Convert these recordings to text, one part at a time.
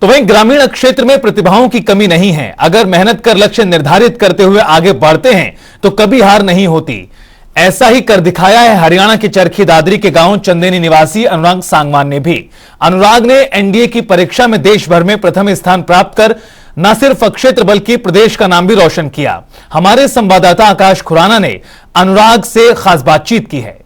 तो वहीं ग्रामीण क्षेत्र में प्रतिभाओं की कमी नहीं है। अगर मेहनत कर लक्ष्य निर्धारित करते हुए आगे बढ़ते हैं तो कभी हार नहीं होती। ऐसा ही कर दिखाया है हरियाणा के चरखी दादरी के गांव चंदेनी निवासी अनुराग सांगवान ने भी। अनुराग ने एनडीए की परीक्षा में देश भर में प्रथम स्थान प्राप्त कर न सिर्फ क्षेत्र बल्कि प्रदेश का नाम भी रोशन किया। हमारे संवाददाता आकाश खुराना ने अनुराग से खास बातचीत की है।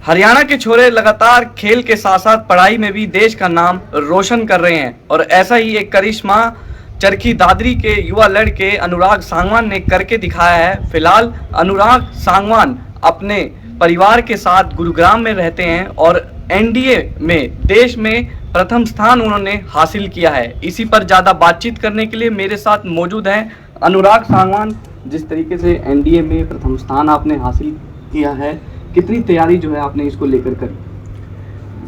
हरियाणा के छोरे लगातार खेल के साथ साथ पढ़ाई में भी देश का नाम रोशन कर रहे हैं और ऐसा ही एक करिश्मा चरखी दादरी के युवा लड़के अनुराग सांगवान ने करके दिखाया है। फिलहाल अनुराग सांगवान अपने परिवार के साथ गुरुग्राम में रहते हैं और एनडीए में देश में प्रथम स्थान उन्होंने हासिल किया है। इसी पर ज़्यादा बातचीत करने के लिए मेरे साथ मौजूद हैं अनुराग सांगवान। जिस तरीके से एनडीए में प्रथम स्थान आपने हासिल किया है, कितनी तैयारी जो है आपने इसको लेकर करी?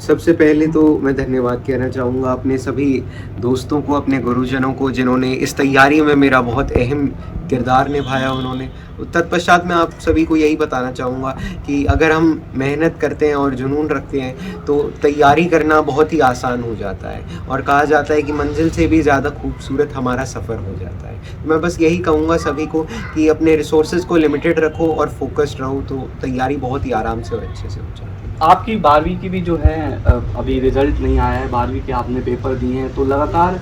सबसे पहले तो मैं धन्यवाद कहना चाहूँगा अपने सभी दोस्तों को, अपने गुरुजनों को, जिन्होंने इस तैयारी में मेरा बहुत अहम किरदार निभाया उन्होंने। तत्पश्चात मैं आप सभी को यही बताना चाहूँगा कि अगर हम मेहनत करते हैं और जुनून रखते हैं तो तैयारी करना बहुत ही आसान हो जाता है और कहा जाता है कि मंजिल से भी ज़्यादा खूबसूरत हमारा सफ़र हो जाता है। मैं बस यही कहूँगा सभी को कि अपने रिसोर्सेज को लिमिटेड रखो और फोकस्ड रहो, तो तैयारी बहुत ही आराम से और अच्छे से हो जाती है। आपकी 12वीं की भी जो है अभी रिजल्ट नहीं आया है, 12वीं के आपने पेपर दिए हैं, तो लगातार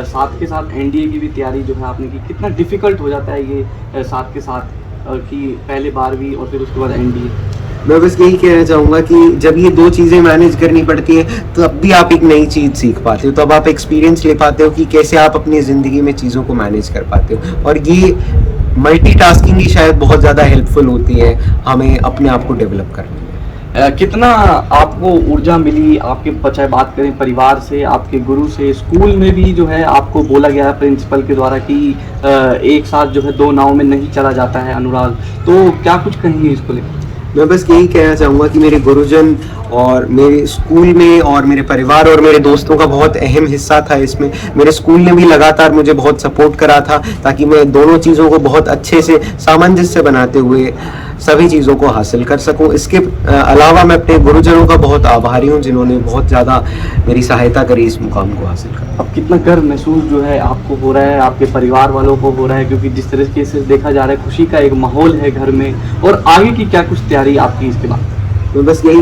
साथ के साथ एनडीए की भी तैयारी जो है आपने की। कितना डिफ़िकल्ट हो जाता है ये साथ के साथ कि पहले 12वीं और फिर उसके बाद एनडीए? मैं बस यही कहना चाहूँगा कि जब ये दो चीज़ें मैनेज करनी पड़ती है तो तब भी आप एक नई चीज़ सीख पाते हो, तब आप एक्सपीरियंस ले पाते हो कि कैसे आप अपनी ज़िंदगी में चीज़ों को मैनेज कर पाते हो। और ये मल्टीटास्किंग ही शायद बहुत ज़्यादा हेल्पफुल होती है हमें अपने आप को डेवलप करने में। कितना आपको ऊर्जा मिली आपके, चाहे बात करें परिवार से, आपके गुरु से, स्कूल में भी जो है आपको बोला गया है प्रिंसिपल के द्वारा कि एक साथ जो है दो नाव में नहीं चला जाता है अनुराग, तो क्या कुछ कहेंगे इसको लेकर? मैं बस यही कहना चाहूँगा कि मेरे गुरुजन और मेरे स्कूल में और मेरे परिवार और मेरे दोस्तों का बहुत अहम हिस्सा था इसमें। मेरे स्कूल ने भी लगातार मुझे बहुत सपोर्ट करा था ताकि मैं दोनों चीज़ों को बहुत अच्छे से सामंजस्य बनाते हुए सभी चीज़ों को हासिल कर सकूं। इसके अलावा मैं अपने गुरुजनों का बहुत आभारी हूं जिन्होंने बहुत ज़्यादा मेरी सहायता करी इस मुकाम को हासिल कर। अब कितना गर्व महसूस जो है आपको हो रहा है, आपके परिवार वालों को हो रहा है, क्योंकि जिस तरीके से देखा जा रहा है खुशी का एक माहौल है घर में, और आगे की क्या कुछ तैयारी आपकी इसके बाद? मैं बस यही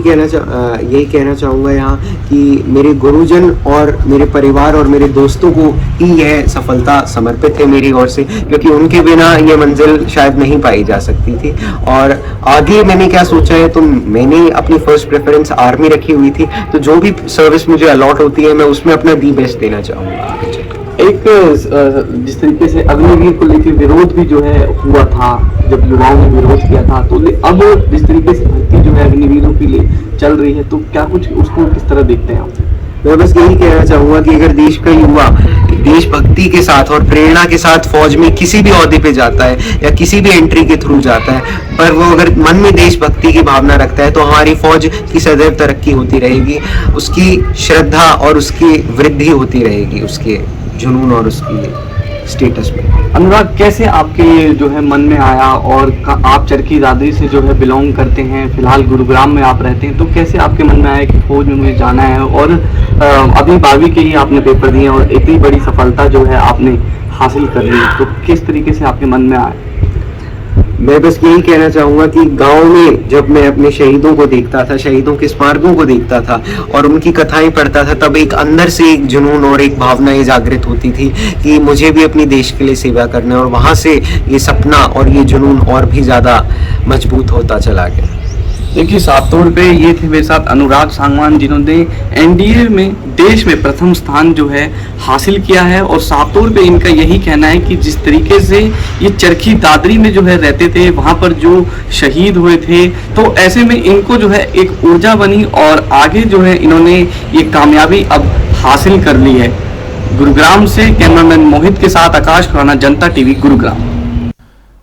कहना चाहूँगा यहाँ कि मेरे गुरुजन और मेरे परिवार और मेरे दोस्तों को ही यह सफलता समर्पित है मेरी ओर से, क्योंकि उनके बिना ये मंजिल शायद नहीं पाई जा सकती थी। और आगे मैंने क्या सोचा है, तो मैंने अपनी फर्स्ट प्रेफरेंस आर्मी रखी हुई थी, तो जो भी सर्विस मुझे अलॉट होती है मैं उसमें अपना दी बेस्ट देना चाहूँगा। एक जिस तरीके से अग्निवीर को लेकर विरोध भी जो है हुआ था, जब युवाओं ने विरोध किया था, तो अब जिस तरीके से भर्ती जो है अग्निवीरों के लिए चल रही है, तो क्या कुछ उसको किस तरह देखते हैं आप? मैं बस यही कहना चाहूँगा कि अगर देश का युवा देशभक्ति के साथ और प्रेरणा के साथ फौज में किसी भी ओहदे पे जाता है या किसी भी एंट्री के थ्रू जाता है, पर वो अगर मन में देशभक्ति की भावना रखता है, तो हमारी फौज की सदैव तरक्की होती रहेगी, उसकी श्रद्धा और उसकी वृद्धि होती रहेगी, उसके जुनून और उसकी स्टेटस में। अनुराग, कैसे आपके जो है मन में आया, और आप चरखी दादरी से जो है बिलोंग करते हैं, फिलहाल गुरुग्राम में आप रहते हैं, तो कैसे आपके मन में आया कि फौज में मुझे जाना है, और अभी 12वीं के ही आपने पेपर दिए और इतनी बड़ी सफलता जो है आपने हासिल कर ली, तो किस तरीके से आपके मन में आया? मैं बस यही कहना चाहूँगा कि गांव में जब मैं अपने शहीदों को देखता था, शहीदों के स्मारकों को देखता था और उनकी कथाएं पढ़ता था, तब एक अंदर से एक जुनून और एक भावना जागृत होती थी कि मुझे भी अपनी देश के लिए सेवा करना है, और वहाँ से ये सपना और ये जुनून और भी ज़्यादा मजबूत होता चला गया। देखिए, साफ तौर पे ये थे मेरे साथ अनुराग सांगवान, जिन्होंने एनडीए में देश में प्रथम स्थान जो है हासिल किया है, और साफ तौर पे इनका यही कहना है कि जिस तरीके से ये चरखी दादरी में जो है रहते थे, वहाँ पर जो शहीद हुए थे, तो ऐसे में इनको जो है एक ऊर्जा बनी और आगे जो है इन्होंने ये कामयाबी अब हासिल कर ली है। गुरुग्राम से कैमरामैन मोहित के साथ आकाश खुराना, जनता टीवी, गुरुग्राम।